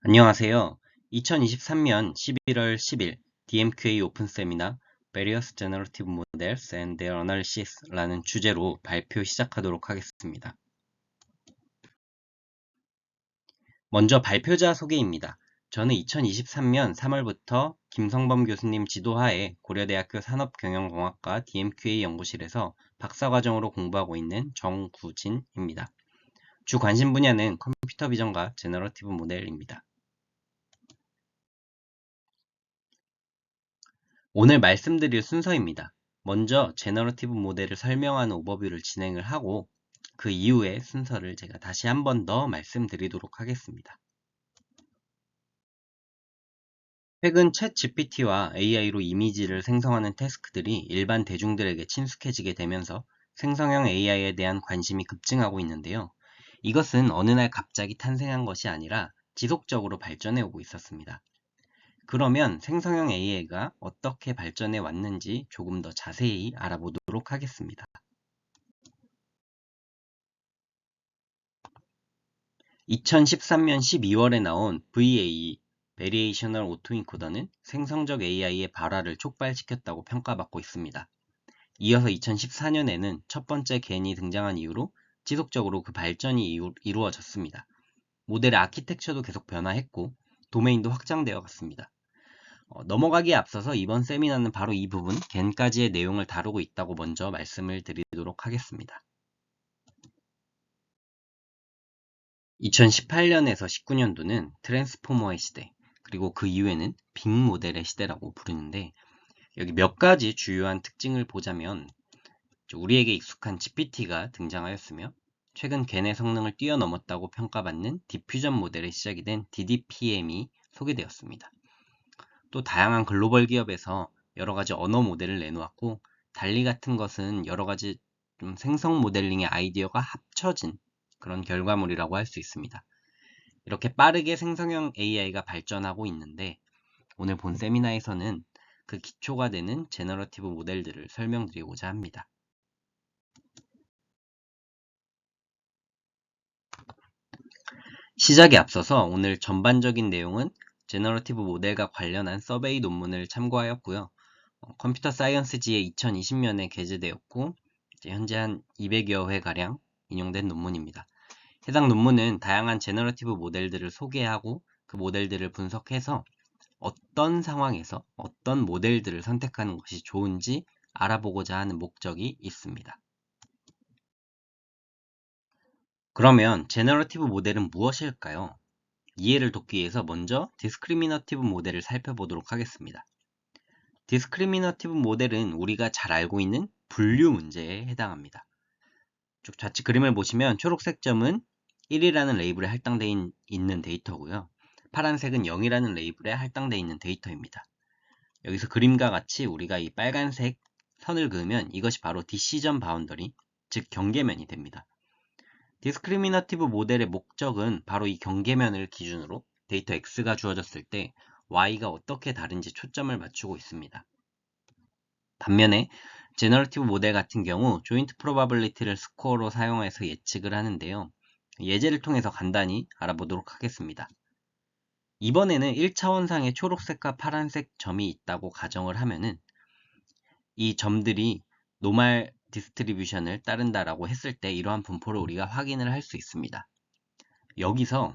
안녕하세요. 2023년 11월 10일 DMQA 오픈 세미나 Various Generative Models and Their Analysis라는 주제로 발표 시작하도록 하겠습니다. 먼저 발표자 소개입니다. 저는 2023년 3월부터 김성범 교수님 지도하에 고려대학교 산업경영공학과 DMQA 연구실에서 박사과정으로 공부하고 있는 정구진입니다. 주 관심 분야는 컴퓨터 비전과 제너러티브 모델입니다. 오늘 말씀드릴 순서입니다. 먼저 제너러티브 모델을 설명하는 오버뷰를 진행을 하고 그 이후에 순서를 제가 다시 한 번 더 말씀드리도록 하겠습니다. 최근 챗 GPT와 AI로 이미지를 생성하는 태스크들이 일반 대중들에게 친숙해지게 되면서 생성형 AI에 대한 관심이 급증하고 있는데요. 이것은 어느 날 갑자기 탄생한 것이 아니라 지속적으로 발전해 오고 있었습니다. 그러면 생성형 AI가 어떻게 발전해 왔는지 조금 더 자세히 알아보도록 하겠습니다. 2013년 12월에 나온 VAE, Variational Autoencoder는 생성적 AI의 발화를 촉발시켰다고 평가받고 있습니다. 이어서 2014년에는 첫 번째 겐이 등장한 이후로 지속적으로 그 발전이 이루어졌습니다. 모델의 아키텍처도 계속 변화했고 도메인도 확장되어 갔습니다. 넘어가기에 앞서서 이번 세미나는 바로 이 부분, 겐까지의 내용을 다루고 있다고 먼저 말씀을 드리도록 하겠습니다. 2018년에서 19년도는 트랜스포머의 시대, 그리고 그 이후에는 빅 모델의 시대라고 부르는데 여기 몇 가지 주요한 특징을 보자면 우리에게 익숙한 GPT가 등장하였으며 최근 겐의 성능을 뛰어넘었다고 평가받는 디퓨전 모델의 시작이 된 DDPM이 소개되었습니다. 또 다양한 글로벌 기업에서 여러 가지 언어 모델을 내놓았고 달리 같은 것은 여러 가지 좀 생성 모델링의 아이디어가 합쳐진 그런 결과물이라고 할 수 있습니다. 이렇게 빠르게 생성형 AI가 발전하고 있는데 오늘 본 세미나에서는 그 기초가 되는 제너러티브 모델들을 설명드리고자 합니다. 시작에 앞서서 오늘 전반적인 내용은 제너러티브 모델과 관련한 서베이 논문을 참고하였고요. 컴퓨터 사이언스지에 2020년에 게재되었고 현재 한 200여 회가량 인용된 논문입니다. 해당 논문은 다양한 제너러티브 모델들을 소개하고 그 모델들을 분석해서 어떤 상황에서 어떤 모델들을 선택하는 것이 좋은지 알아보고자 하는 목적이 있습니다. 그러면 제너러티브 모델은 무엇일까요? 이해를 돕기 위해서 먼저 디스크리미너티브 모델을 살펴보도록 하겠습니다. 디스크리미너티브 모델은 우리가 잘 알고 있는 분류 문제에 해당합니다. 쭉 좌측 그림을 보시면 초록색 점은 1이라는 레이블에 할당되어 있는 데이터고요. 파란색은 0이라는 레이블에 할당되어 있는 데이터입니다. 여기서 그림과 같이 우리가 이 빨간색 선을 그으면 이것이 바로 디시전 바운더리, 즉 경계면이 됩니다. 디스크리미너티브 모델의 목적은 바로 이 경계면을 기준으로 데이터 X가 주어졌을 때 Y가 어떻게 다른지 초점을 맞추고 있습니다. 반면에 제너러티브 모델 같은 경우 조인트 프로바빌리티를 스코어로 사용해서 예측을 하는데요. 예제를 통해서 간단히 알아보도록 하겠습니다. 이번에는 1차원상의 초록색과 파란색 점이 있다고 가정을 하면은 이 점들이 노멀 디스트리뷰션을 따른다라고 했을 때 이러한 분포를 우리가 확인을 할 수 있습니다. 여기서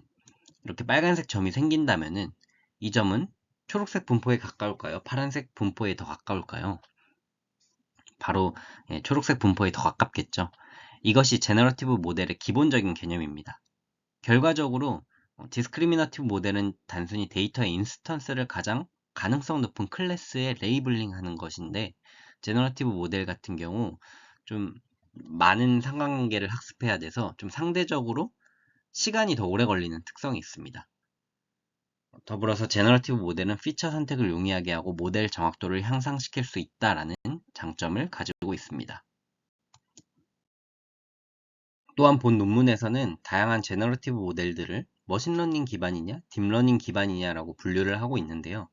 이렇게 빨간색 점이 생긴다면은 이 점은 초록색 분포에 가까울까요? 파란색 분포에 더 가까울까요? 바로 초록색 분포에 더 가깝겠죠. 이것이 제너러티브 모델의 기본적인 개념입니다. 결과적으로 디스크리미너티브 모델은 단순히 데이터의 인스턴스를 가장 가능성 높은 클래스에 레이블링하는 것인데 제너러티브 모델 같은 경우 좀 많은 상관관계를 학습해야 돼서 좀 상대적으로 시간이 더 오래 걸리는 특성이 있습니다. 더불어서 제너러티브 모델은 피처 선택을 용이하게 하고 모델 정확도를 향상시킬 수 있다라는 장점을 가지고 있습니다. 또한 본 논문에서는 다양한 제너러티브 모델들을 머신러닝 기반이냐, 딥러닝 기반이냐라고 분류를 하고 있는데요.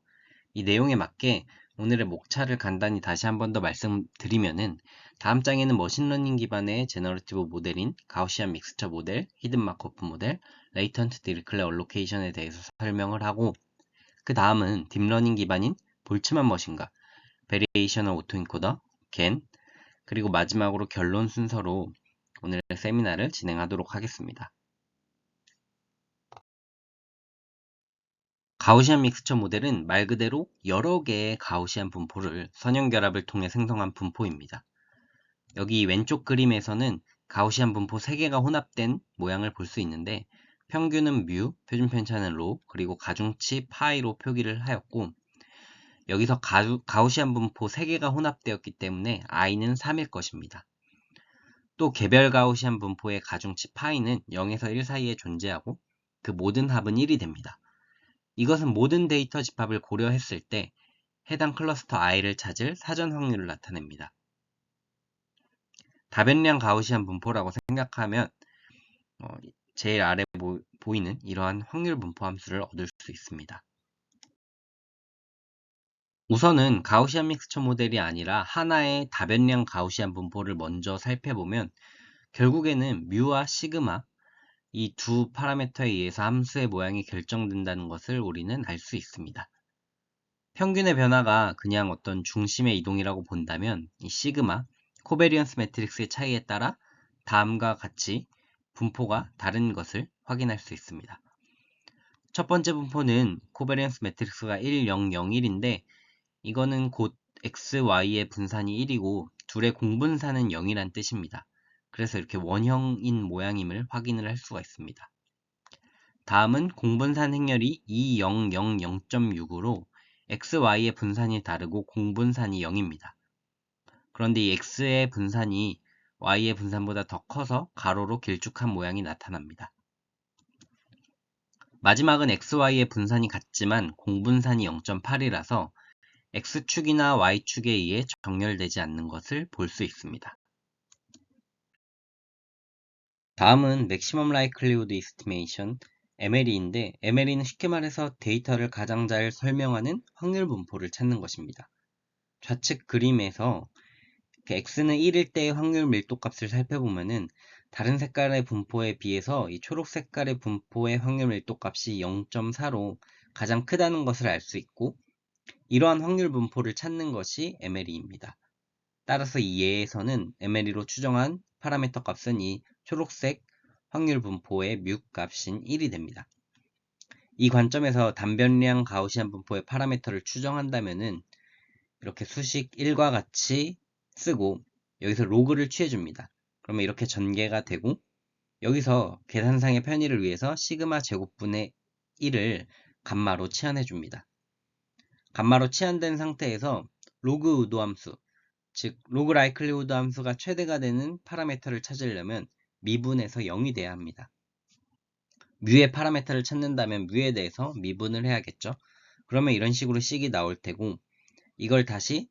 이 내용에 맞게 오늘의 목차를 간단히 다시 한 번 더 말씀드리면은 다음 장에는 머신러닝 기반의 제너러티브 모델인 가우시안 믹스처 모델, 히든 마코프 모델, 레이턴트 디리클레어 얼로케이션에 대해서 설명을 하고, 그 다음은 딥러닝 기반인 볼츠만 머신과 베리에이셔널 오토인코더, 겐, 그리고 마지막으로 결론 순서로 오늘 세미나를 진행하도록 하겠습니다. 가우시안 믹스처 모델은 말 그대로 여러 개의 가우시안 분포를 선형 결합을 통해 생성한 분포입니다. 여기 왼쪽 그림에서는 가우시안 분포 3개가 혼합된 모양을 볼 수 있는데, 평균은 뮤, 표준 편차는 로, 그리고 가중치 파이로 표기를 하였고, 여기서 가우시안 분포 3개가 혼합되었기 때문에 i는 3일 것입니다. 또 개별 가우시안 분포의 가중치 파이는 0에서 1 사이에 존재하고 그 모든 합은 1이 됩니다. 이것은 모든 데이터 집합을 고려했을 때 해당 클러스터 i를 찾을 사전 확률을 나타냅니다. 다변량 가우시안 분포라고 생각하면 제일 아래 보이는 이러한 확률 분포 함수를 얻을 수 있습니다. 우선은 가우시안 믹스처 모델이 아니라 하나의 다변량 가우시안 분포를 먼저 살펴보면 결국에는 뮤와 시그마 이 두 파라미터에 의해서 함수의 모양이 결정된다는 것을 우리는 알 수 있습니다. 평균의 변화가 그냥 어떤 중심의 이동이라고 본다면 이 시그마, 코베리언스 매트릭스의 차이에 따라 다음과 같이 분포가 다른 것을 확인할 수 있습니다. 첫 번째 분포는 코베리언스 매트릭스가 1, 0, 0, 1인데 이거는 곧 x, y의 분산이 1이고 둘의 공분산은 0이란 뜻입니다. 그래서 이렇게 원형인 모양임을 확인을 할 수가 있습니다. 다음은 공분산 행렬이 2, 0, 0, 0.6으로 x, y의 분산이 다르고 공분산이 0입니다. 그런데 이 x의 분산이 y의 분산보다 더 커서 가로로 길쭉한 모양이 나타납니다. 마지막은 x, y의 분산이 같지만 공분산이 0.8이라서 x축이나 y축에 의해 정렬되지 않는 것을 볼 수 있습니다. 다음은 Maximum Likelihood Estimation, MLE인데 MLE는 쉽게 말해서 데이터를 가장 잘 설명하는 확률 분포를 찾는 것입니다. 좌측 그림에서 x는 1일 때의 확률 밀도값을 살펴보면은 다른 색깔의 분포에 비해서 이 초록 색깔의 분포의 확률 밀도값이 0.4로 가장 크다는 것을 알 수 있고, 이러한 확률 분포를 찾는 것이 MLE입니다. 따라서 이 예에서는 MLE로 추정한 파라미터 값은 이 초록색 확률 분포의 뮤 값인 1이 됩니다. 이 관점에서 단변량 가우시안 분포의 파라미터를 추정한다면은 이렇게 수식 1과 같이 쓰고 여기서 로그를 취해줍니다. 그러면 이렇게 전개가 되고 여기서 계산상의 편의를 위해서 시그마 제곱분의 1을 감마로 치환해줍니다. 감마로 치환된 상태에서 로그 의도함수, 즉 로그 라이클리후드 함수가 최대가 되는 파라미터를 찾으려면 미분에서 0이 돼야 합니다. 뮤의 파라미터를 찾는다면 뮤에 대해서 미분을 해야겠죠. 그러면 이런 식으로 식이 나올 테고, 이걸 다시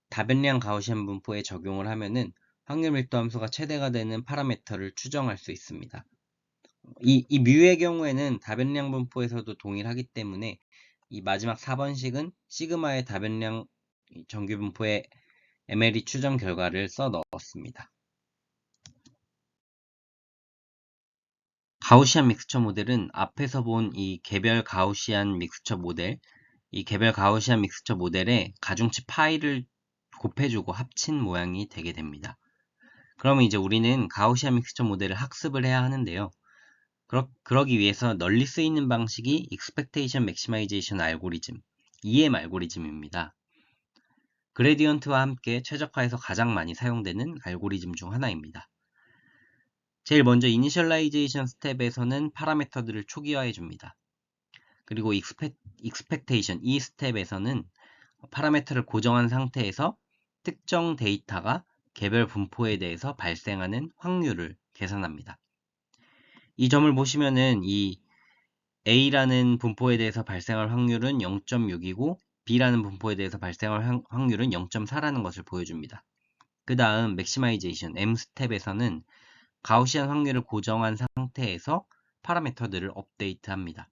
다변량 가우시안 분포에 적용을 하면은 확률 밀도 함수가 최대가 되는 파라미터를 추정할 수 있습니다. 이 뮤의 경우에는 다변량 분포에서도 동일하기 때문에 이 마지막 4번식은 시그마의 다변량 정규 분포의 MLE 추정 결과를 써 넣었습니다. 가우시안 믹스처 모델은 앞에서 본 이 개별 가우시안 믹스처 모델, 이 개별 가우시안 믹스처 모델에 가중치 파이를 곱해주고 합친 모양이 되게 됩니다. 그러면 이제 우리는 가우시안 믹스처 모델을 학습을 해야 하는데요. 그러기 위해서 널리 쓰이는 방식이 Expectation Maximization 알고리즘, EM 알고리즘입니다. 그레디언트와 함께 최적화해서 가장 많이 사용되는 알고리즘 중 하나입니다. 제일 먼저 이니셜라이제이션 스텝에서는 파라미터들을 초기화해 줍니다. 그리고 익스펙테이션 이 스텝에서는 파라미터를 고정한 상태에서 특정 데이터가 개별 분포에 대해서 발생하는 확률을 계산합니다. 이 점을 보시면은 이 A라는 분포에 대해서 발생할 확률은 0.6이고 B라는 분포에 대해서 발생할 확률은 0.4라는 것을 보여줍니다. 그 다음 맥시마이제이션 M 스텝에서는 가우시안 확률을 고정한 상태에서 파라미터들을 업데이트합니다.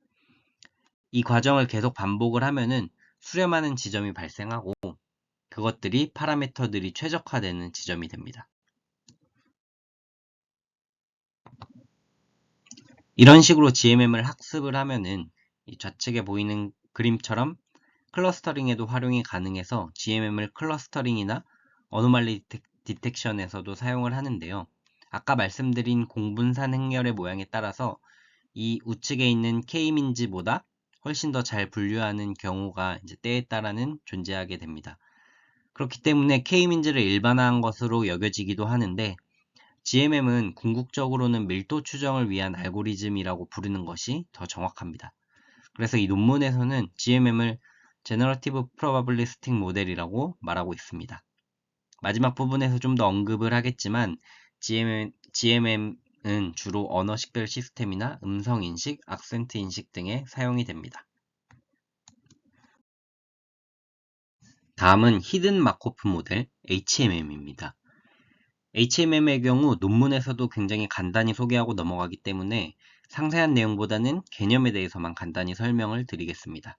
이 과정을 계속 반복을 하면은 수렴하는 지점이 발생하고 그것들이 파라미터들이 최적화되는 지점이 됩니다. 이런 식으로 GMM을 학습을 하면은 이 좌측에 보이는 그림처럼 클러스터링에도 활용이 가능해서 GMM을 클러스터링이나 어노말리 디텍션에서도 사용을 하는데요. 아까 말씀드린 공분산 행렬의 모양에 따라서 이 우측에 있는 K민지보다 훨씬 더 잘 분류하는 경우가 이제 때에 따라는 존재하게 됩니다. 그렇기 때문에 K민지를 일반화한 것으로 여겨지기도 하는데 GMM은 궁극적으로는 밀도 추정을 위한 알고리즘이라고 부르는 것이 더 정확합니다. 그래서 이 논문에서는 GMM을 Generative Probabilistic Model이라고 말하고 있습니다. 마지막 부분에서 좀 더 언급을 하겠지만 GMM은 주로 언어 식별 시스템이나 음성 인식, 악센트 인식 등에 사용이 됩니다. 다음은 히든 마코프 모델 HMM입니다. HMM의 경우 논문에서도 굉장히 간단히 소개하고 넘어가기 때문에 상세한 내용보다는 개념에 대해서만 간단히 설명을 드리겠습니다.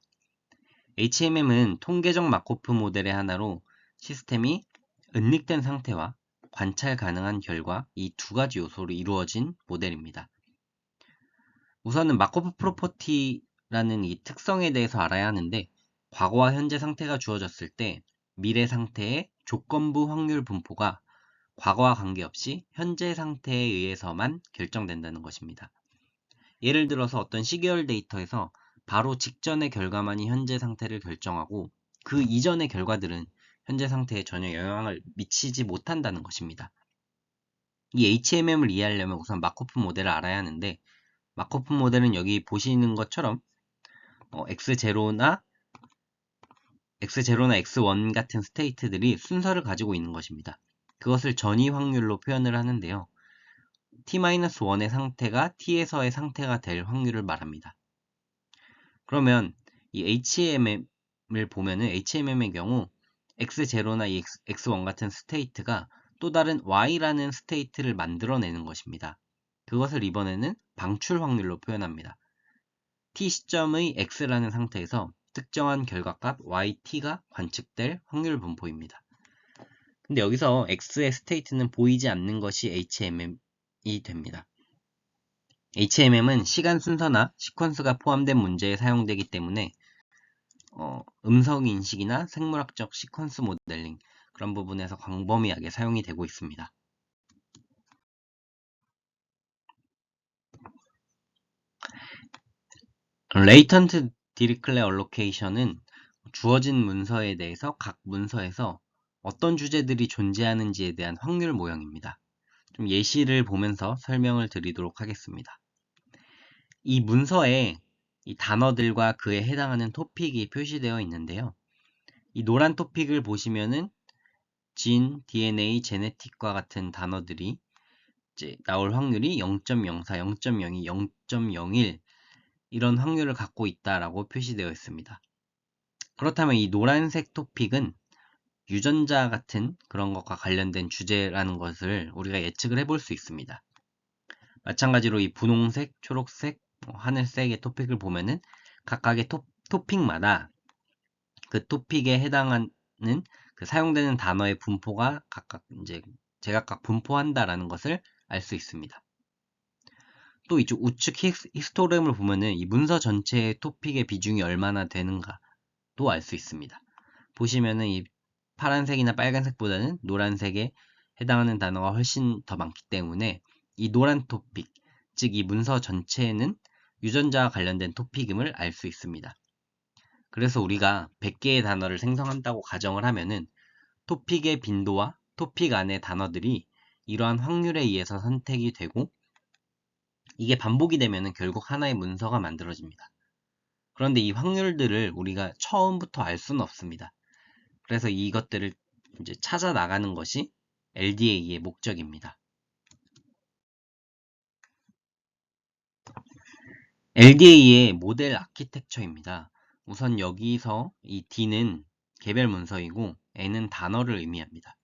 HMM은 통계적 마코프 모델의 하나로 시스템이 은닉된 상태와 관찰 가능한 결과 이 두 가지 요소로 이루어진 모델입니다. 우선은 마코프 프로퍼티라는 이 특성에 대해서 알아야 하는데 과거와 현재 상태가 주어졌을 때 미래 상태의 조건부 확률 분포가 과거와 관계없이 현재 상태에 의해서만 결정된다는 것입니다. 예를 들어서 어떤 시계열 데이터에서 바로 직전의 결과만이 현재 상태를 결정하고 그 이전의 결과들은 현재 상태에 전혀 영향을 미치지 못한다는 것입니다. 이 HMM을 이해하려면 우선 마코프 모델을 알아야 하는데 마코프 모델은 여기 보시는 것처럼 X0나 X1 같은 스테이트들이 순서를 가지고 있는 것입니다. 그것을 전위 확률로 표현을 하는데요. t-1의 상태가 t에서의 상태가 될 확률을 말합니다. 그러면 이 HMM을 보면은 HMM의 경우 X0나 X1 같은 스테이트가 또 다른 Y라는 스테이트를 만들어내는 것입니다. 그것을 이번에는 방출 확률로 표현합니다. t 시점의 X라는 상태에서 특정한 결과값 YT가 관측될 확률 분포입니다. 근데 여기서 X의 스테이트는 보이지 않는 것이 HMM이 됩니다. HMM은 시간 순서나 시퀀스가 포함된 문제에 사용되기 때문에 음성 인식이나 생물학적 시퀀스 모델링 그런 부분에서 광범위하게 사용이 되고 있습니다. 레이턴트 디리클레 얼로케이션은 주어진 문서에 대해서 각 문서에서 어떤 주제들이 존재하는지에 대한 확률 모형입니다. 좀 예시를 보면서 설명을 드리도록 하겠습니다. 이 문서에 이 단어들과 그에 해당하는 토픽이 표시되어 있는데요. 이 노란 토픽을 보시면은 진, DNA, 제네틱과 같은 단어들이 이제 나올 확률이 0.04, 0.02, 0.01 이런 확률을 갖고 있다라고 표시되어 있습니다. 그렇다면 이 노란색 토픽은 유전자 같은 그런 것과 관련된 주제라는 것을 우리가 예측을 해볼 수 있습니다. 마찬가지로 이 분홍색, 초록색, 하늘색의 토픽을 보면은 각각의 토픽마다 그 토픽에 해당하는 그 사용되는 단어의 분포가 각각 이제 제각각 분포한다라는 것을 알 수 있습니다. 또 이쪽 우측 히스토그램을 보면은 이 문서 전체의 토픽의 비중이 얼마나 되는가도 알 수 있습니다. 보시면은 이 파란색이나 빨간색보다는 노란색에 해당하는 단어가 훨씬 더 많기 때문에 이 노란 토픽, 즉 이 문서 전체에는 유전자와 관련된 토픽임을 알 수 있습니다. 그래서 우리가 100개의 단어를 생성한다고 가정을 하면은 토픽의 빈도와 토픽 안의 단어들이 이러한 확률에 의해서 선택이 되고 이게 반복이 되면은 결국 하나의 문서가 만들어집니다. 그런데 이 확률들을 우리가 처음부터 알 수는 없습니다. 그래서 이것들을 이제 찾아 나가는 것이 LDA의 목적입니다. LDA의 모델 아키텍처입니다. 우선 여기서 이 D는 개별 문서이고 N은 단어를 의미합니다.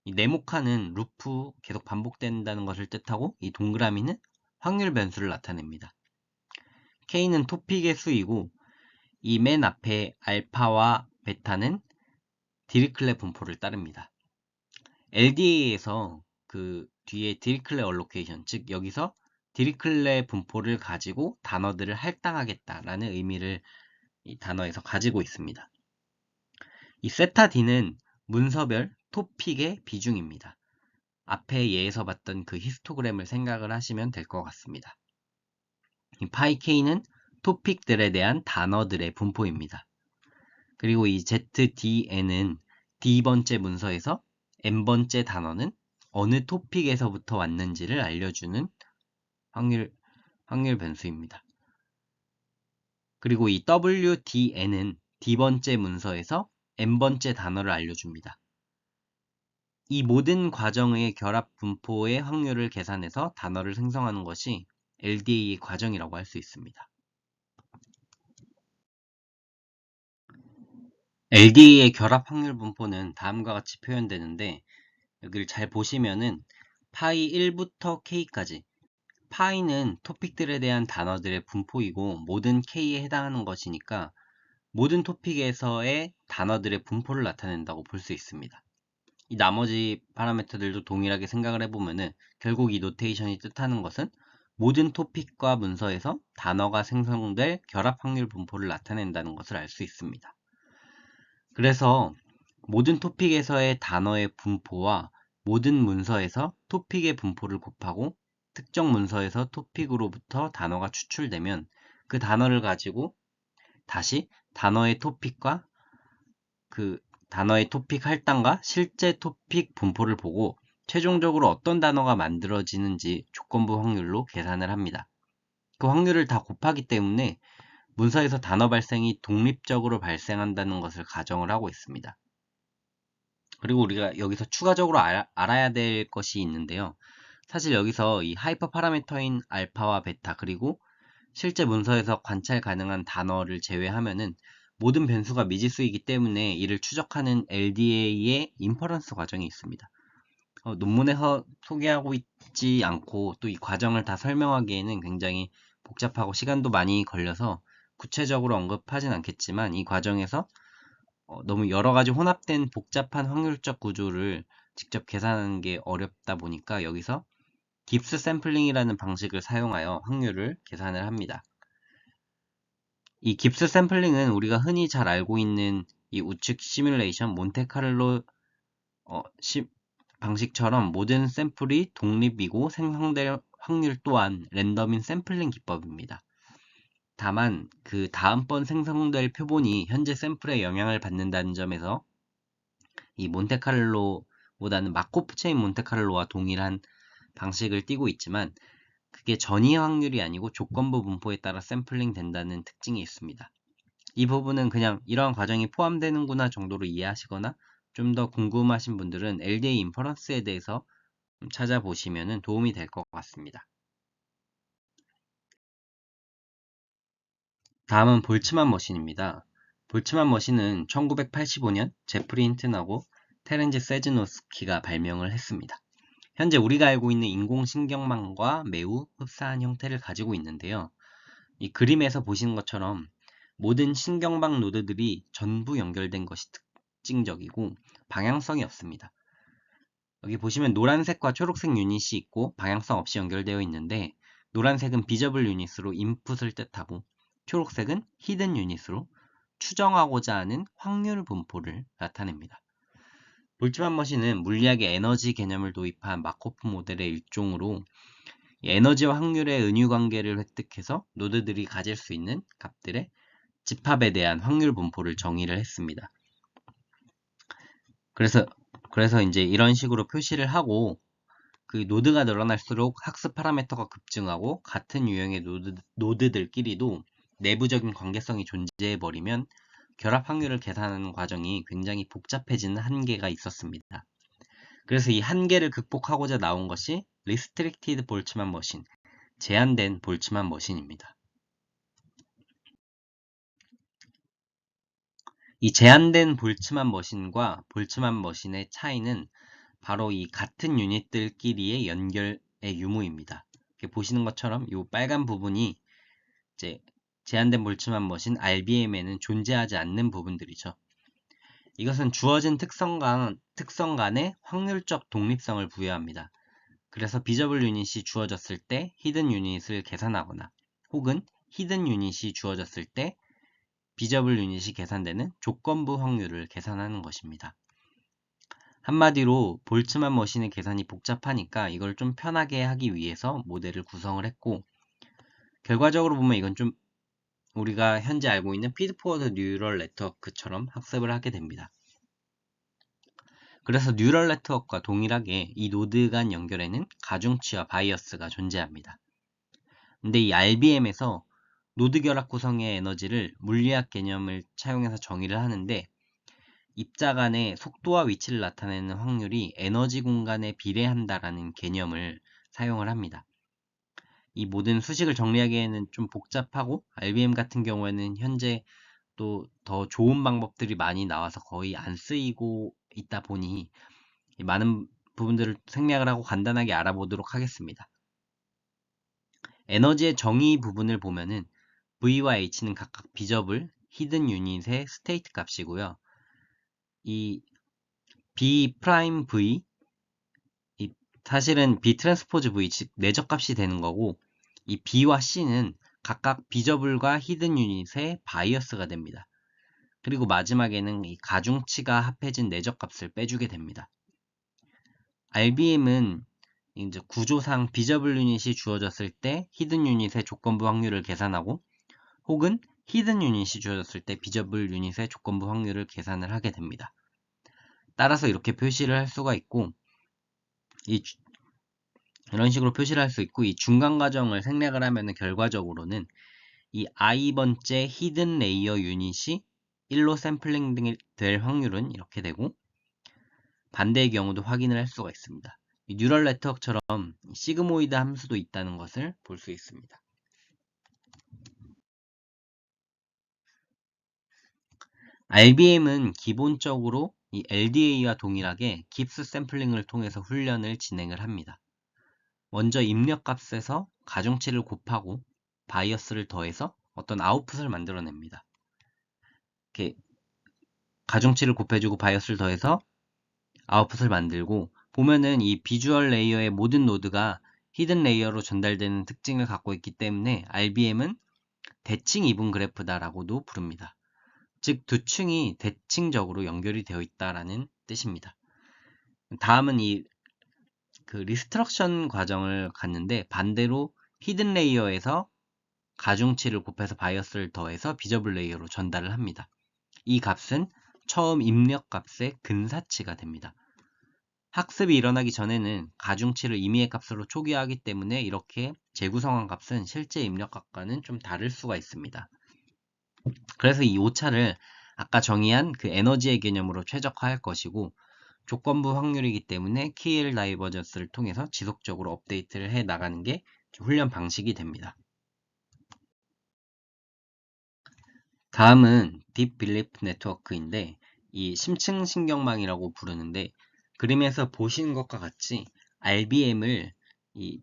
이 네모칸은 루프 계속 반복된다는 것을 뜻하고 이 동그라미는 확률 변수를 나타냅니다. K는 토픽의 수이고 이 맨 앞에 알파와 베타는 디리클레 분포를 따릅니다. LDA에서 그 뒤에 디리클레 얼로케이션, 즉 여기서 디리클레 분포를 가지고 단어들을 할당하겠다라는 의미를 이 단어에서 가지고 있습니다. 이 세타 D는 문서별 토픽의 비중입니다. 앞에 예에서 봤던 그 히스토그램을 생각을 하시면 될 것 같습니다. 이 파이 K는 토픽들에 대한 단어들의 분포입니다. 그리고 이 ZDN은 D번째 문서에서 N번째 단어는 어느 토픽에서부터 왔는지를 알려주는 확률 변수입니다. 그리고 이 WDN은 D번째 문서에서 N번째 단어를 알려줍니다. 이 모든 과정의 결합 분포의 확률을 계산해서 단어를 생성하는 것이 LDA의 과정이라고 할 수 있습니다. LDA의 결합 확률 분포는 다음과 같이 표현되는데, 여기를 잘 보시면은 파이 1부터 K까지, 파이는 토픽들에 대한 단어들의 분포이고 모든 K에 해당하는 것이니까 모든 토픽에서의 단어들의 분포를 나타낸다고 볼 수 있습니다. 이 나머지 파라미터들도 동일하게 생각을 해보면은 결국 이 노테이션이 뜻하는 것은 모든 토픽과 문서에서 단어가 생성될 결합 확률 분포를 나타낸다는 것을 알 수 있습니다. 그래서 모든 토픽에서의 단어의 분포와 모든 문서에서 토픽의 분포를 곱하고 특정 문서에서 토픽으로부터 단어가 추출되면 그 단어를 가지고 다시 단어의 토픽과 그 단어의 토픽 할당과 실제 토픽 분포를 보고 최종적으로 어떤 단어가 만들어지는지 조건부 확률로 계산을 합니다. 그 확률을 다 곱하기 때문에 문서에서 단어 발생이 독립적으로 발생한다는 것을 가정을 하고 있습니다. 그리고 우리가 여기서 추가적으로 알아야 될 것이 있는데요. 사실 여기서 이 하이퍼 파라미터인 알파와 베타 그리고 실제 문서에서 관찰 가능한 단어를 제외하면은 모든 변수가 미지수이기 때문에 이를 추적하는 LDA의 인퍼런스 과정이 있습니다. 논문에서 소개하고 있지 않고 또 이 과정을 다 설명하기에는 굉장히 복잡하고 시간도 많이 걸려서 구체적으로 언급하진 않겠지만 이 과정에서 너무 여러 가지 혼합된 복잡한 확률적 구조를 직접 계산하는 게 어렵다 보니까 여기서 깁스 샘플링이라는 방식을 사용하여 확률을 계산을 합니다. 이 깁스 샘플링은 우리가 흔히 잘 알고 있는 이 우측 시뮬레이션 몬테카를로 방식처럼 모든 샘플이 독립이고 생성될 확률 또한 랜덤인 샘플링 기법입니다. 다만 그 다음번 생성될 표본이 현재 샘플에 영향을 받는다는 점에서 이 몬테카를로보다는 마코프 체인 몬테카를로와 동일한 방식을 띠고 있지만 그게 전이 확률이 아니고 조건부 분포에 따라 샘플링 된다는 특징이 있습니다. 이 부분은 그냥 이러한 과정이 포함되는구나 정도로 이해하시거나 좀 더 궁금하신 분들은 LDA 인퍼런스에 대해서 찾아보시면 도움이 될 것 같습니다. 다음은 볼츠만 머신입니다. 볼츠만 머신은 1985년 제프리 힌튼하고 테렌지 세즈노스키가 발명을 했습니다. 현재 우리가 알고 있는 인공신경망과 매우 흡사한 형태를 가지고 있는데요. 이 그림에서 보시는 것처럼 모든 신경망 노드들이 전부 연결된 것이 특징적이고 방향성이 없습니다. 여기 보시면 노란색과 초록색 유닛이 있고 방향성 없이 연결되어 있는데 노란색은 비저블 유닛으로 인풋을 뜻하고 초록색은 히든 유닛으로 추정하고자 하는 확률 분포를 나타냅니다. 볼츠만 머신은 물리학의 에너지 개념을 도입한 마코프 모델의 일종으로 에너지와 확률의 은유 관계를 획득해서 노드들이 가질 수 있는 값들의 집합에 대한 확률 분포를 정의를 했습니다. 그래서 이제 이런 식으로 표시를 하고 그 노드가 늘어날수록 학습 파라미터가 급증하고 같은 유형의 노드들끼리도 내부적인 관계성이 존재해버리면 결합 확률을 계산하는 과정이 굉장히 복잡해지는 한계가 있었습니다. 그래서 이 한계를 극복하고자 나온 것이 Restricted Boltzmann Machine, 제한된 볼츠만 머신입니다. 이 제한된 볼츠만 머신과 볼츠만 머신의 차이는 바로 이 같은 유닛들끼리의 연결의 유무입니다. 보시는 것처럼 이 빨간 부분이 이제 제한된 볼츠만 머신 RBM에는 존재하지 않는 부분들이죠. 이것은 주어진 특성 간의 확률적 독립성을 부여합니다. 그래서 비저블 유닛이 주어졌을 때 히든 유닛을 계산하거나 혹은 히든 유닛이 주어졌을 때 비저블 유닛이 계산되는 조건부 확률을 계산하는 것입니다. 한마디로 볼츠만 머신의 계산이 복잡하니까 이걸 좀 편하게 하기 위해서 모델을 구성을 했고, 결과적으로 보면 이건 좀 우리가 현재 알고 있는 피드포워드 뉴럴 네트워크처럼 학습을 하게 됩니다. 그래서 뉴럴 네트워크와 동일하게 이 노드 간 연결에는 가중치와 바이어스가 존재합니다. 근데 이 RBM에서 노드 결합 구성의 에너지를 물리학 개념을 차용해서 정의를 하는데, 입자 간의 속도와 위치를 나타내는 확률이 에너지 공간에 비례한다라는 개념을 사용을 합니다. 이 모든 수식을 정리하기에는 좀 복잡하고 RBM 같은 경우에는 현재 또 더 좋은 방법들이 많이 나와서 거의 안 쓰이고 있다 보니 많은 부분들을 생략을 하고 간단하게 알아보도록 하겠습니다. 에너지의 정의 부분을 보면은 V와 H는 각각 비저블, 히든 유닛의 스테이트 값이고요. 이 B 프라임 V, 사실은 B 트랜스포즈 V, 즉 내적 값이 되는 거고, 이 B와 C는 각각 비저블과 히든 유닛의 바이어스가 됩니다. 그리고 마지막에는 이 가중치가 합해진 내적 값을 빼주게 됩니다. RBM은 이제 구조상 비저블 유닛이 주어졌을 때 히든 유닛의 조건부 확률을 계산하고, 혹은 히든 유닛이 주어졌을 때 비저블 유닛의 조건부 확률을 계산을 하게 됩니다. 따라서 이렇게 표시를 할 수가 있고, 이런 식으로 표시를 할 수 있고, 이 중간 과정을 생략을 하면 결과적으로는 이 i번째 히든 레이어 유닛이 1로 샘플링 될 확률은 이렇게 되고, 반대의 경우도 확인을 할 수가 있습니다. 이 뉴럴 네트워크처럼 시그모이드 함수도 있다는 것을 볼 수 있습니다. RBM은 기본적으로 이 LDA와 동일하게 깁스 샘플링을 통해서 훈련을 진행을 합니다. 먼저 입력값에서 가중치를 곱하고 바이어스를 더해서 어떤 아웃풋을 만들어냅니다. 이렇게 가중치를 곱해주고 바이어스를 더해서 아웃풋을 만들고, 보면은 이 비주얼 레이어의 모든 노드가 히든 레이어로 전달되는 특징을 갖고 있기 때문에 RBM은 대칭 이분 그래프다라고도 부릅니다. 즉, 두 층이 대칭적으로 연결이 되어 있다라는 뜻입니다. 다음은 그 리스트럭션 과정을 갔는데, 반대로 히든 레이어에서 가중치를 곱해서 바이어스를 더해서 비저블 레이어로 전달을 합니다. 이 값은 처음 입력 값의 근사치가 됩니다. 학습이 일어나기 전에는 가중치를 임의의 값으로 초기화하기 때문에 이렇게 재구성한 값은 실제 입력 값과는 좀 다를 수가 있습니다. 그래서 이 오차를 아까 정의한 그 에너지의 개념으로 최적화할 것이고, 조건부 확률이기 때문에 KL 다이버전스를 통해서 지속적으로 업데이트를 해 나가는 게 훈련 방식이 됩니다. 다음은 딥 빌리프 네트워크인데, 이 심층 신경망이라고 부르는데, 그림에서 보시는 것과 같이 RBM을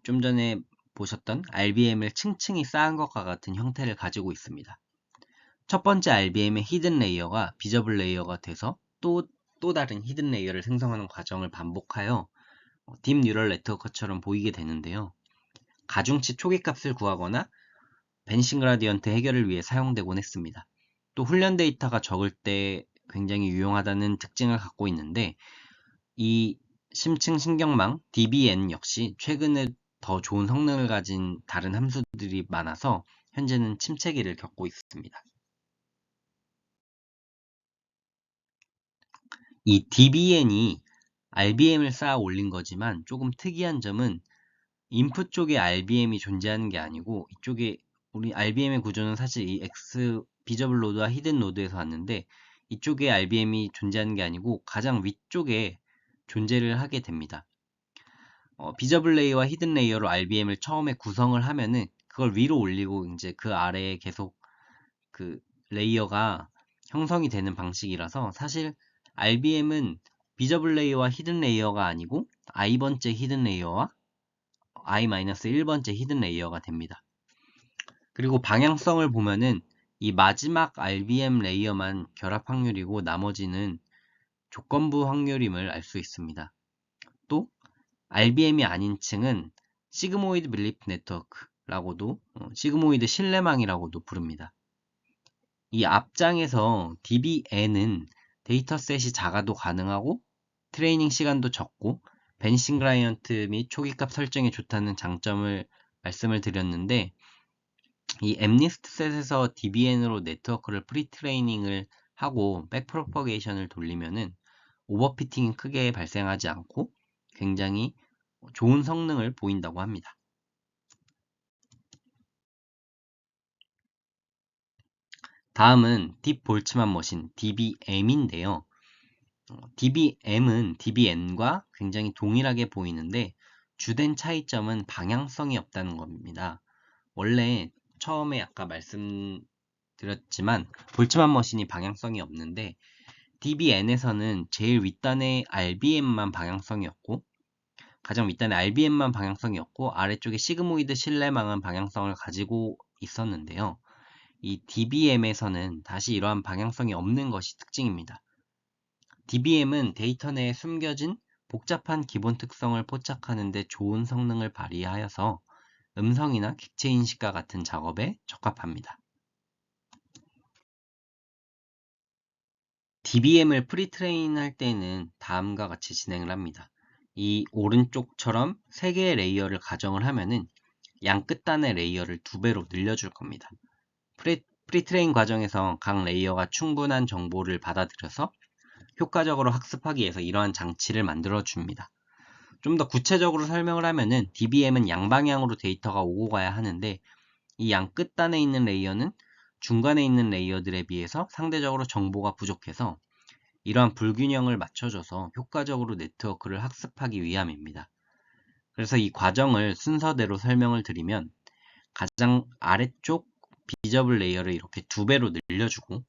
좀 전에 보셨던 RBM을 층층이 쌓은 것과 같은 형태를 가지고 있습니다. 첫 번째 RBM의 히든 레이어가 비저블 레이어가 돼서 또 다른 히든 레이어를 생성하는 과정을 반복하여 딥 뉴럴 네트워크처럼 보이게 되는데요. 가중치 초기값을 구하거나 벤싱 그라디언트 해결을 위해 사용되곤 했습니다. 또 훈련 데이터가 적을 때 굉장히 유용하다는 특징을 갖고 있는데, 이 심층 신경망 DBN 역시 최근에 더 좋은 성능을 가진 다른 함수들이 많아서 현재는 침체기를 겪고 있습니다. 이 DBN이 RBM을 쌓아 올린 거지만 조금 특이한 점은 인풋 쪽에 RBM이 존재하는 게 아니고, 이쪽에 우리 RBM의 구조는 사실 이 X 비저블 노드와 히든 노드에서 왔는데, 이쪽에 RBM이 존재하는 게 아니고 가장 위쪽에 존재를 하게 됩니다. 비저블 레이어와 히든 레이어로 RBM을 처음에 구성을 하면은 그걸 위로 올리고 이제 그 아래에 계속 그 레이어가 형성이 되는 방식이라서, 사실 RBM은 비저블 레이어와 히든 레이어가 아니고 i번째 히든 레이어와 i-1번째 히든 레이어가 됩니다. 그리고 방향성을 보면은 이 마지막 RBM 레이어만 결합 확률이고 나머지는 조건부 확률임을 알 수 있습니다. 또 RBM이 아닌 층은 시그모이드 빌리프 네트워크라고도 시그모이드 신뢰망이라고도 부릅니다. 이 앞장에서 DBN은 데이터셋이 작아도 가능하고 트레이닝 시간도 적고 베니싱 그라디언트 및 초기값 설정이 좋다는 장점을 말씀을 드렸는데, 이 엠니스트 셋에서 DBN으로 네트워크를 프리트레이닝을 하고 백프로퍼게이션을 돌리면은 오버피팅이 크게 발생하지 않고 굉장히 좋은 성능을 보인다고 합니다. 다음은 딥 볼츠만 머신 DBM인데요. DBM은 DBN과 굉장히 동일하게 보이는데 주된 차이점은 방향성이 없다는 겁니다. 원래 처음에 아까 말씀드렸지만 볼츠만 머신이 방향성이 없는데 DBN에서는 제일 윗단의 RBM만 방향성이 없고 가장 윗단의 RBM만 방향성이 없고 아래쪽에 시그모이드 신뢰망은 방향성을 가지고 있었는데요. 이 DBM에서는 다시 이러한 방향성이 없는 것이 특징입니다. DBM은 데이터 내에 숨겨진 복잡한 기본 특성을 포착하는 데 좋은 성능을 발휘하여서 음성이나 객체 인식과 같은 작업에 적합합니다. DBM을 프리트레인 할 때는 다음과 같이 진행을 합니다. 이 오른쪽처럼 3개의 레이어를 가정을 하면은 양 끝단의 레이어를 2배로 늘려줄 겁니다. 프리트레인 과정에서 각 레이어가 충분한 정보를 받아들여서 효과적으로 학습하기 위해서 이러한 장치를 만들어 줍니다. 좀 더 구체적으로 설명을 하면은 DBM은 양방향으로 데이터가 오고 가야 하는데 이 양 끝단에 있는 레이어는 중간에 있는 레이어들에 비해서 상대적으로 정보가 부족해서 이러한 불균형을 맞춰줘서 효과적으로 네트워크를 학습하기 위함입니다. 그래서 이 과정을 순서대로 설명을 드리면 가장 아래쪽 비저블 레이어를 이렇게 2배로 늘려주고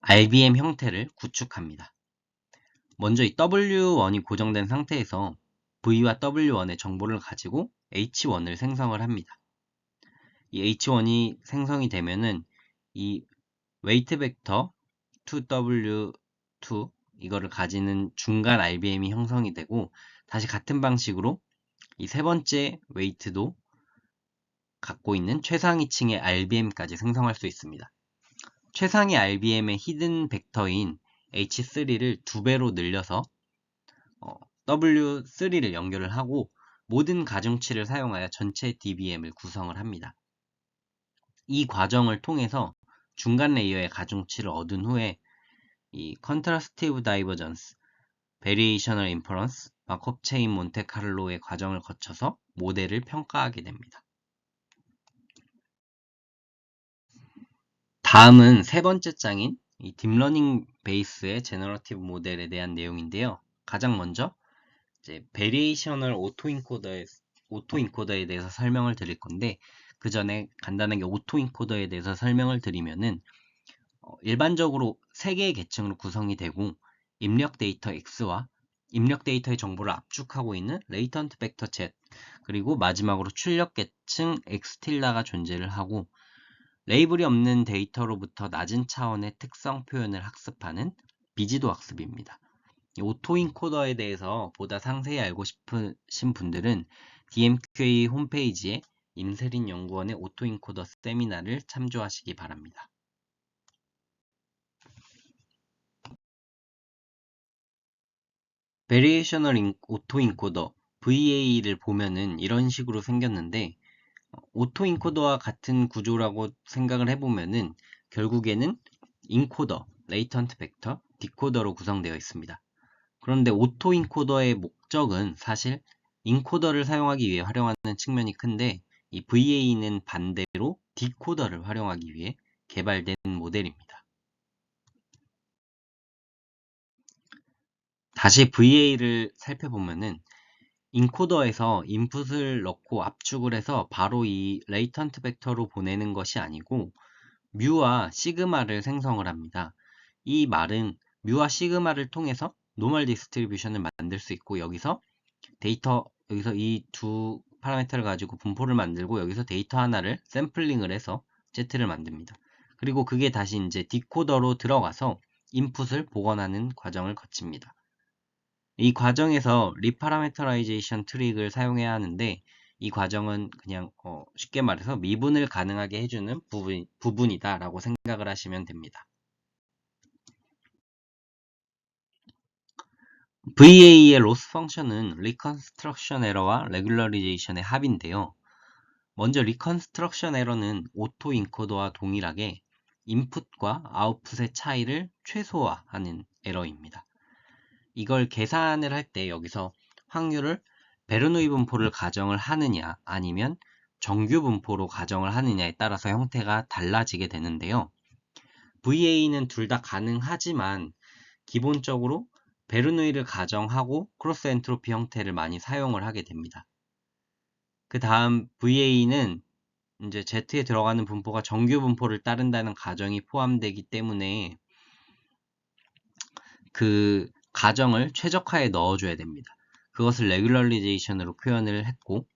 RBM 형태를 구축합니다. 먼저 이 W1이 고정된 상태에서 V와 W1의 정보를 가지고 H1을 생성을 합니다. 이 H1이 생성이 되면은 이 웨이트 벡터 2W2 이거를 가지는 중간 RBM이 형성이 되고 다시 같은 방식으로 이 세 번째 웨이트도 갖고 있는 최상위층의 RBM까지 생성할 수 있습니다. 최상위 RBM의 히든 벡터인 H3를 2배로 늘려서 W3를 연결을 하고 모든 가중치를 사용하여 전체 DBM을 구성을 합니다. 이 과정을 통해서 중간 레이어의 가중치를 얻은 후에 이 컨트라스티브 다이버전스, 베리에이셔널 인퍼런스, 마콥 체인 몬테카를로의 과정을 거쳐서 모델을 평가하게 됩니다. 다음은 세 번째 장인 이 딥러닝 베이스의 제너러티브 모델에 대한 내용인데요. 가장 먼저 이제 베리에이셔널 오토인코더에 대해서 설명을 드릴 건데 그 전에 간단하게 오토인코더에 대해서 설명을 드리면은 일반적으로 3개의 계층으로 구성이 되고 입력 데이터 X와 입력 데이터의 정보를 압축하고 있는 레이턴트 벡터 Z 그리고 마지막으로 출력 계층 X틸라가 존재를 하고 레이블이 없는 데이터로부터 낮은 차원의 특성 표현을 학습하는 비지도 학습입니다. 오토인코더에 대해서 보다 상세히 알고 싶으신 분들은 DMQA 홈페이지에 임세린 연구원의 오토인코더 세미나를 참조하시기 바랍니다. 베리에이셔널 오토인코더 VA를 보면은 이런 식으로 생겼는데 오토인코더와 같은 구조라고 생각을 해보면은 결국에는 인코더, 레이턴트 벡터, 디코더로 구성되어 있습니다. 그런데 오토인코더의 목적은 사실 인코더를 사용하기 위해 활용하는 측면이 큰데 이 VA는 반대로 디코더를 활용하기 위해 개발된 모델입니다. 다시 VA를 살펴보면은 인코더에서 인풋을 넣고 압축을 해서 바로 이 레이턴트 벡터로 보내는 것이 아니고 뮤와 시그마를 생성을 합니다. 이 말은 뮤와 시그마를 통해서 노멀 디스트리뷰션을 만들 수 있고 여기서 이 두 파라미터를 가지고 분포를 만들고 여기서 데이터 하나를 샘플링을 해서 Z를 만듭니다. 그리고 그게 다시 이제 디코더로 들어가서 인풋을 복원하는 과정을 거칩니다. 이 과정에서 리파라메터라이제이션 트릭을 사용해야 하는데 이 과정은 그냥 쉽게 말해서 미분을 가능하게 해주는 부분이다 라고 생각을 하시면 됩니다. VA의 로스 펑션은 리컨스트럭션 에러와 레귤러리제이션의 합인데요. 먼저 리컨스트럭션 에러는 오토 인코더와 동일하게 인풋과 아웃풋의 차이를 최소화하는 에러입니다. 이걸 계산을 할 때 여기서 확률을 베르누이 분포를 가정을 하느냐 아니면 정규 분포로 가정을 하느냐에 따라서 형태가 달라지게 되는데요. VA는 둘 다 가능하지만 기본적으로 베르누이를 가정하고 크로스 엔트로피 형태를 많이 사용을 하게 됩니다. 그 다음 VA는 이제 Z에 들어가는 분포가 정규 분포를 따른다는 가정이 포함되기 때문에 그 가정을 최적화에 넣어줘야 됩니다. 그것을 레귤러리제이션으로 표현을 했고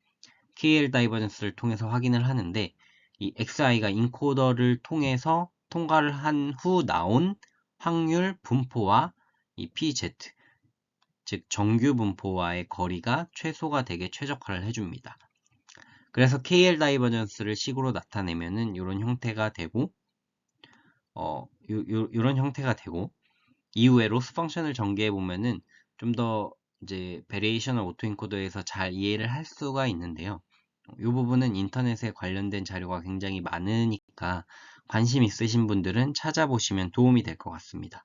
KL 다이버전스를 통해서 확인을 하는데 이 XI가 인코더를 통해서 통과를 한 후 나온 확률 분포와 이 PZ 즉 정규 분포와의 거리가 최소가 되게 최적화를 해줍니다. 그래서 KL 다이버전스를 식으로 나타내면은 이런 형태가 되고 이런 형태가 되고 이후에 로스 펑션을 전개해 보면은 좀 더 이제 베리에이셔널 오토인코더에서 잘 이해를 할 수가 있는데요. 이 부분은 인터넷에 관련된 자료가 굉장히 많으니까 관심 있으신 분들은 찾아보시면 도움이 될 것 같습니다.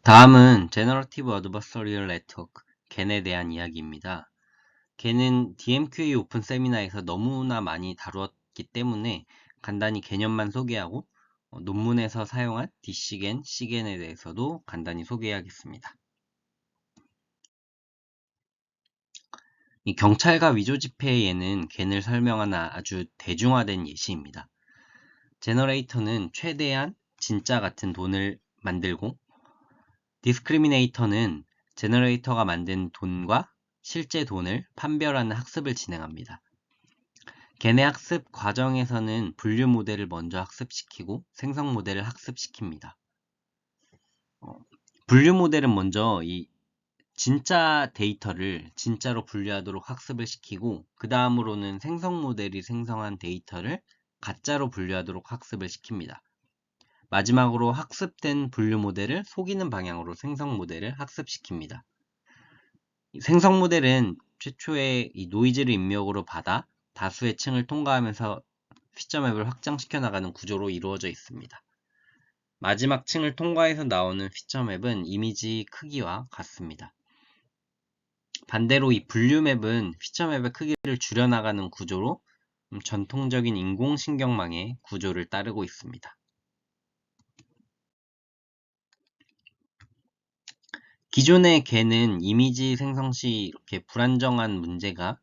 다음은 제너러티브 어드버서리얼 네트워크, 겐에 대한 이야기입니다. 겐은 DMQA 오픈 세미나에서 너무나 많이 다루었기 때문에 간단히 개념만 소개하고 논문에서 사용한 D시겐, C겐에 대해서도 간단히 소개하겠습니다. 이 경찰과 위조 지폐에는 겐을 설명하는 아주 대중화된 예시입니다. 제너레이터는 최대한 진짜 같은 돈을 만들고 디스크리미네이터는 제너레이터가 만든 돈과 실제 돈을 판별하는 학습을 진행합니다. 겐의 학습 과정에서는 분류 모델을 먼저 학습시키고 생성 모델을 학습시킵니다. 분류 모델은 먼저 이 진짜 데이터를 진짜로 분류하도록 학습을 시키고 그 다음으로는 생성 모델이 생성한 데이터를 가짜로 분류하도록 학습을 시킵니다. 마지막으로 학습된 분류 모델을 속이는 방향으로 생성 모델을 학습시킵니다. 생성 모델은 최초에 이 노이즈를 입력으로 받아 다수의 층을 통과하면서 피처맵을 확장시켜 나가는 구조로 이루어져 있습니다. 마지막 층을 통과해서 나오는 피처맵은 이미지 크기와 같습니다. 반대로 이 분류맵은 피처맵의 크기를 줄여나가는 구조로 전통적인 인공신경망의 구조를 따르고 있습니다. 기존의 겐은 이미지 생성 시 이렇게 불안정한 문제가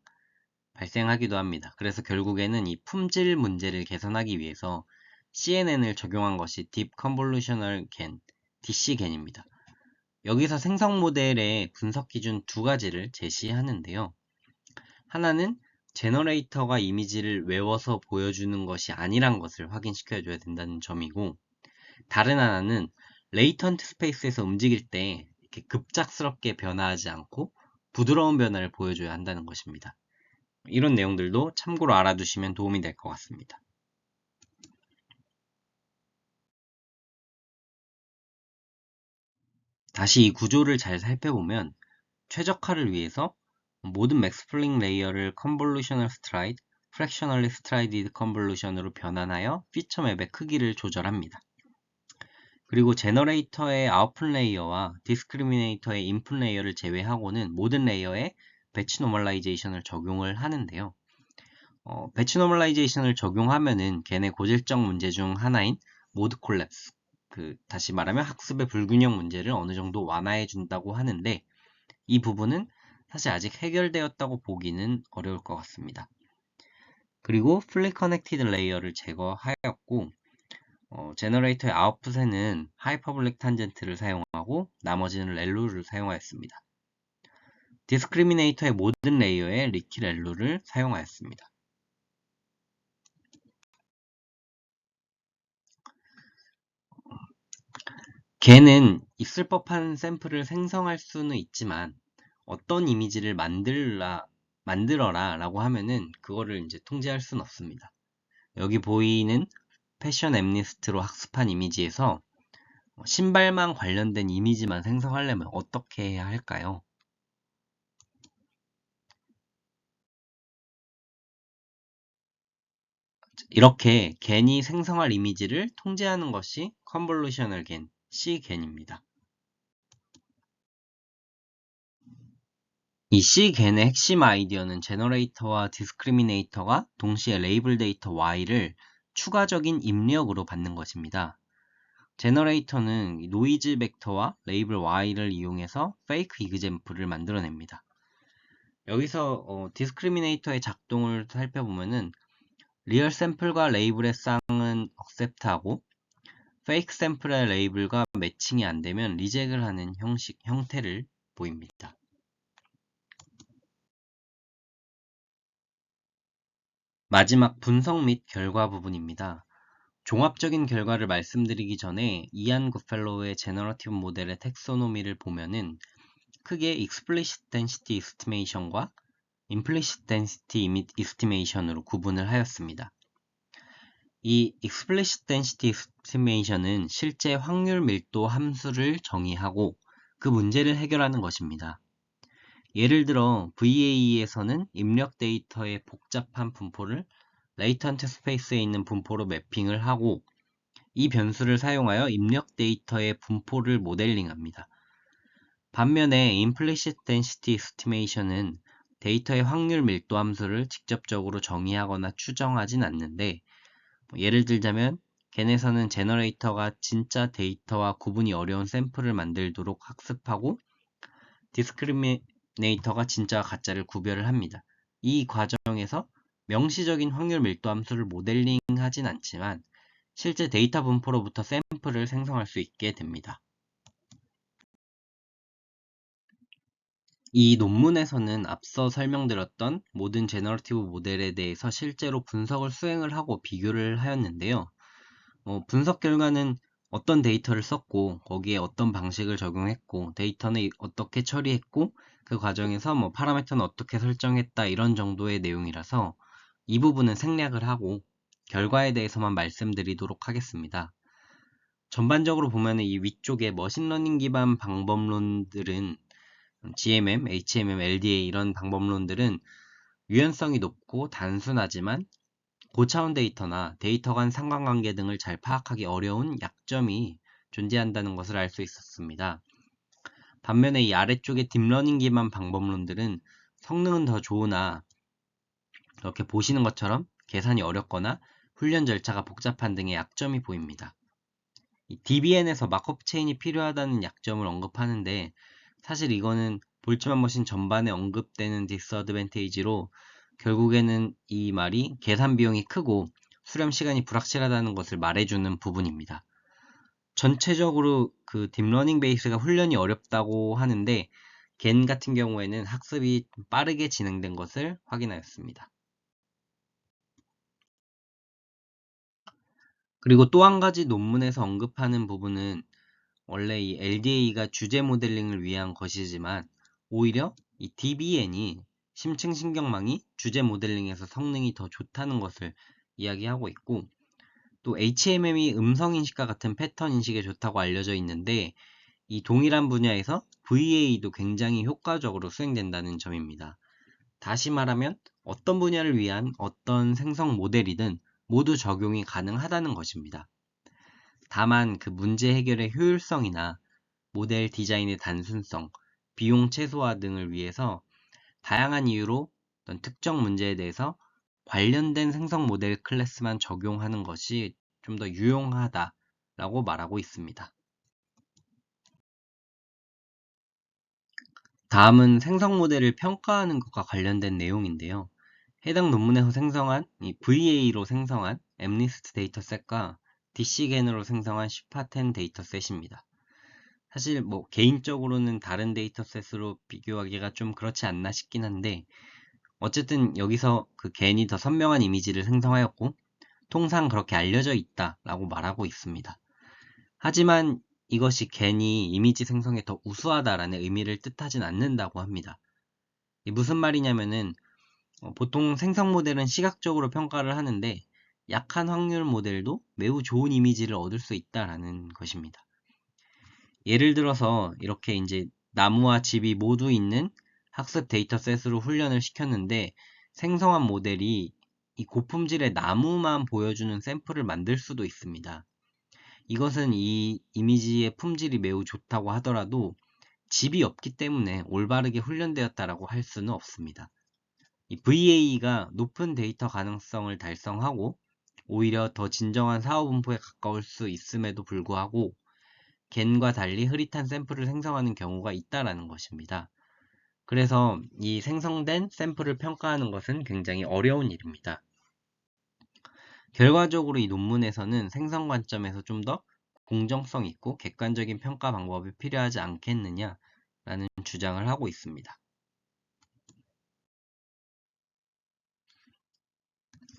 발생하기도 합니다. 그래서 결국에는 이 품질 문제를 개선하기 위해서 CNN을 적용한 것이 Deep Convolutional Gen, DC겐입니다. 여기서 생성 모델의 분석 기준 두 가지를 제시하는데요. 하나는 제너레이터가 이미지를 외워서 보여주는 것이 아니란 것을 확인시켜줘야 된다는 점이고, 다른 하나는 레이턴트 스페이스에서 움직일 때 이렇게 급작스럽게 변화하지 않고 부드러운 변화를 보여줘야 한다는 것입니다. 이런 내용들도 참고로 알아두시면 도움이 될 것 같습니다. 다시 이 구조를 잘 살펴보면 최적화를 위해서 모든 맥스플링 레이어를 컨볼루셔널 스트라이드, 프랙셔널리 스트라이디드 컨볼루션으로 변환하여 피처맵의 크기를 조절합니다. 그리고 제너레이터의 아웃풋 레이어와 디스크리미네이터의 인풋 레이어를 제외하고는 모든 레이어에 배치 노멀라이제이션을 적용을 하는데요. 배치 노멀라이제이션을 적용하면은 걔네 고질적 문제 중 하나인 모드 콜랩스, 다시 말하면 학습의 불균형 문제를 어느 정도 완화해 준다고 하는데 이 부분은 사실 아직 해결되었다고 보기는 어려울 것 같습니다. 그리고 풀리 커넥티드 레이어를 제거하였고 제너레이터의 아웃풋에는 하이퍼블릭 탄젠트를 사용하고 나머지는 렐루를 사용하였습니다. 디스크리미네이터의 모든 레이어에 리키렐로를 사용하였습니다. 걔는 있을 법한 샘플을 생성할 수는 있지만 어떤 이미지를 만들어라 라고 하면은 그거를 이제 통제할 수는 없습니다. 여기 보이는 패션 엠니스트로 학습한 이미지에서 신발만 관련된 이미지만 생성하려면 어떻게 해야 할까요? 이렇게 겐이 생성할 이미지를 통제하는 것이 컨볼루셔널 겐, C겐입니다. 이 C겐의 핵심 아이디어는 제너레이터와 디스크리미네이터가 동시에 레이블 데이터 Y를 추가적인 입력으로 받는 것입니다. 제너레이터는 노이즈 벡터와 레이블 Y를 이용해서 페이크 이그젬플을 만들어냅니다. 여기서 디스크리미네이터의 작동을 살펴보면은 리얼 샘플과 레이블의 쌍은 억셉트하고 페이크 샘플의 레이블과 매칭이 안되면 리젝을 하는 형태를 보입니다. 마지막 분석 및 결과 부분입니다. 종합적인 결과를 말씀드리기 전에 이안 굿펠로우의 제너러티브 모델의 텍소노미를 보면은 크게 explicit density estimation과 implicit density estimation으로 구분을 하였습니다. 이 explicit density estimation은 실제 확률 밀도 함수를 정의하고 그 문제를 해결하는 것입니다. 예를 들어 VAE에서는 입력 데이터의 복잡한 분포를 레이턴트 스페이스에 있는 분포로 매핑을 하고 이 변수를 사용하여 입력 데이터의 분포를 모델링합니다. 반면에 implicit density estimation은 데이터의 확률 밀도 함수를 직접적으로 정의하거나 추정하진 않는데 예를 들자면 겐에서는 제너레이터가 진짜 데이터와 구분이 어려운 샘플을 만들도록 학습하고 디스크리미네이터가 진짜와 가짜를 구별을 합니다. 이 과정에서 명시적인 확률 밀도 함수를 모델링하진 않지만 실제 데이터 분포로부터 샘플을 생성할 수 있게 됩니다. 이 논문에서는 앞서 설명드렸던 모든 제너러티브 모델에 대해서 실제로 분석을 수행을 하고 비교를 하였는데요. 분석 결과는 어떤 데이터를 썼고 거기에 어떤 방식을 적용했고 데이터는 어떻게 처리했고 그 과정에서 파라미터는 어떻게 설정했다 이런 정도의 내용이라서 이 부분은 생략을 하고 결과에 대해서만 말씀드리도록 하겠습니다. 전반적으로 보면 이 위쪽에 머신러닝 기반 방법론들은 GMM, HMM, LDA 이런 방법론들은 유연성이 높고 단순하지만 고차원 데이터나 데이터 간 상관관계 등을 잘 파악하기 어려운 약점이 존재한다는 것을 알 수 있었습니다. 반면에 이 아래쪽의 딥러닝 기반 방법론들은 성능은 더 좋으나 이렇게 보시는 것처럼 계산이 어렵거나 훈련 절차가 복잡한 등의 약점이 보입니다. 이 DBN에서 마크업 체인이 필요하다는 약점을 언급하는데 사실 이거는 볼츠만 머신 전반에 언급되는 디스어드밴테이지로 결국에는 이 말이 계산 비용이 크고 수렴 시간이 불확실하다는 것을 말해주는 부분입니다. 전체적으로 그 딥러닝 베이스가 훈련이 어렵다고 하는데 겐 같은 경우에는 학습이 빠르게 진행된 것을 확인하였습니다. 그리고 또 한 가지 논문에서 언급하는 부분은 원래 이 LDA가 주제 모델링을 위한 것이지만 오히려 이 DBN이 심층 신경망이 주제 모델링에서 성능이 더 좋다는 것을 이야기하고 있고 또 HMM이 음성 인식과 같은 패턴 인식에 좋다고 알려져 있는데 이 동일한 분야에서 VA도 굉장히 효과적으로 수행된다는 점입니다. 다시 말하면 어떤 분야를 위한 어떤 생성 모델이든 모두 적용이 가능하다는 것입니다. 다만 그 문제 해결의 효율성이나 모델 디자인의 단순성, 비용 최소화 등을 위해서 다양한 이유로 어떤 특정 문제에 대해서 관련된 생성 모델 클래스만 적용하는 것이 좀 더 유용하다라고 말하고 있습니다. 다음은 생성 모델을 평가하는 것과 관련된 내용인데요. 해당 논문에서 생성한 이 VA로 생성한 엠리스트 데이터셋과 DC겐으로 생성한 슈파10 데이터셋입니다. 사실 뭐 개인적으로는 다른 데이터셋으로 비교하기가 좀 그렇지 않나 싶긴 한데, 어쨌든 여기서 그 겐이 더 선명한 이미지를 생성하였고 통상 그렇게 알려져 있다라고 말하고 있습니다. 하지만 이것이 겐이 이미지 생성에 더 우수하다라는 의미를 뜻하진 않는다고 합니다. 무슨 말이냐면은 보통 생성 모델은 시각적으로 평가를 하는데 약한 확률 모델도 매우 좋은 이미지를 얻을 수 있다라는 것입니다. 예를 들어서 이렇게 이제 나무와 집이 모두 있는 학습 데이터셋으로 훈련을 시켰는데 생성한 모델이 이 고품질의 나무만 보여주는 샘플을 만들 수도 있습니다. 이것은 이 이미지의 품질이 매우 좋다고 하더라도 집이 없기 때문에 올바르게 훈련되었다라고 할 수는 없습니다. 이 VA가 높은 데이터 가능성을 달성하고 오히려 더 진정한 사후 분포에 가까울 수 있음에도 불구하고 겐과 달리 흐릿한 샘플을 생성하는 경우가 있다라는 것입니다. 그래서 이 생성된 샘플을 평가하는 것은 굉장히 어려운 일입니다. 결과적으로 이 논문에서는 생성 관점에서 좀 더 공정성 있고 객관적인 평가 방법이 필요하지 않겠느냐라는 주장을 하고 있습니다.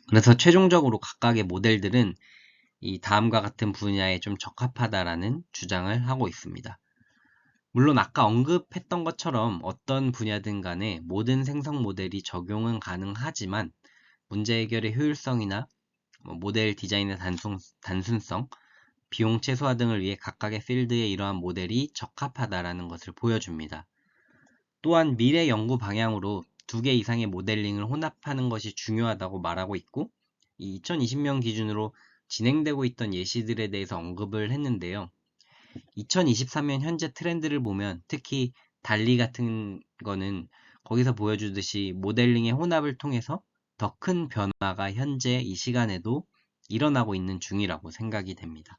그래서 최종적으로 각각의 모델들은 이 다음과 같은 분야에 좀 적합하다라는 주장을 하고 있습니다. 물론 아까 언급했던 것처럼 어떤 분야든 간에 모든 생성 모델이 적용은 가능하지만 문제 해결의 효율성이나 모델 디자인의 단순성, 비용 최소화 등을 위해 각각의 필드에 이러한 모델이 적합하다라는 것을 보여줍니다. 또한 미래 연구 방향으로 2개 이상의 모델링을 혼합하는 것이 중요하다고 말하고 있고, 이 2020년 기준으로 진행되고 있던 예시들에 대해서 언급을 했는데요. 2023년 현재 트렌드를 보면 특히 달리 같은 거는 거기서 보여주듯이 모델링의 혼합을 통해서 더 큰 변화가 현재 이 시간에도 일어나고 있는 중이라고 생각이 됩니다.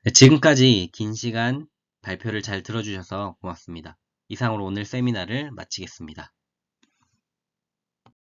네, 지금까지 긴 시간 발표를 잘 들어주셔서 고맙습니다. 이상으로 오늘 세미나를 마치겠습니다.